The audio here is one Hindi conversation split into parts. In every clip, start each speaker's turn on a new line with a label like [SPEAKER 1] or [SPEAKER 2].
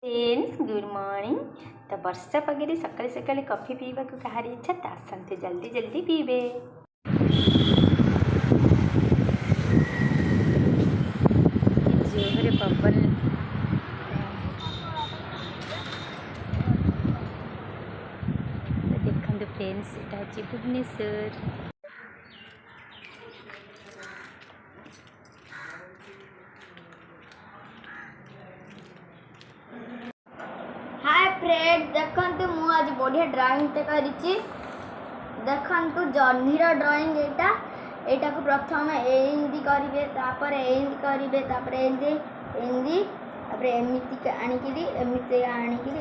[SPEAKER 1] Friends good morning. तो वर्षा पगरे सकाले सकाले कॉफी पीवा को कहार इच्छा तो आसते जल्दी जल्दी पीबे। जोहरे पवन देखते फ्रेंड्स यहाँ हूँ भुवनेश्वर।
[SPEAKER 2] हाय फ्रेंड्स देखंतु मु आज बढ़िया ड्राइंग ते करिछि। देखंतु जर्नीर ड्राइंग एटा को प्रथम एंदी करिवे तापर एंदी करिवे तापर एंदी तापर एमिति आनिकिरी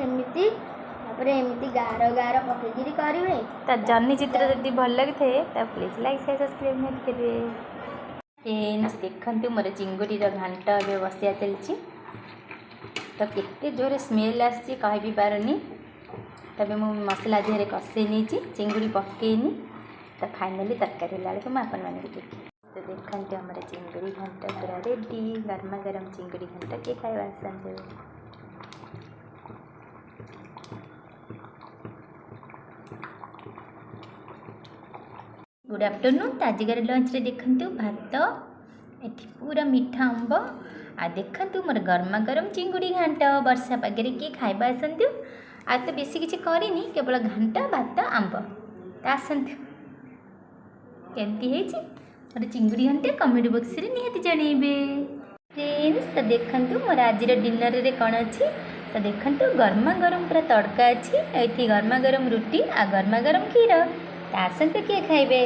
[SPEAKER 2] एमिति तापर एमिति गार गार पकेगिरी करिवे।
[SPEAKER 1] तो जर्नी चित्र जदि भल लगी थे तो प्लीज लाइक शेयर सब्सक्राइब नहीं करिवे। फ्रेंड्स देखंतु मोर चिंगुड़ी घांट ए बसिया चलछि। तो केते जोरे स्मेल आसी कह भी पारनी। तबे मु मसला देहरे कषे नहीं चिंगुड़ी पकेनी। तो फाइनाली तरकारी लाल को आपन मान देखी। तो देखते हमारे चिंगुड़ी घंट पूरा रेडी। गरमा गरम चिंगुड़ी घंट के खाଇବା आसते। Good afternoon. तो आजिकार लंच रे देखंतु भात एठी पूरा मीठा आंब आ देखंतु मोर गरमा गरम चिंगुड़ी घांट वर्षा पागे किए खाଇବା आसतु। आ तो बेसी किसी करनी केवल घांट भात आंब। तो आसतु केमती है मोर चिंगुड़ी घांट कमेंट बॉक्स रे निहाती जनइबे। फ्रेंड्स तो देखंतु मोर आज डिनर रे कौन अच्छी। तो देखंतु गरमा गरम पूरा तड़का अच्छी। ये गरमा गरम रुटी आ गरमा गरम क्षीर। तो आसतु किए खाइबे।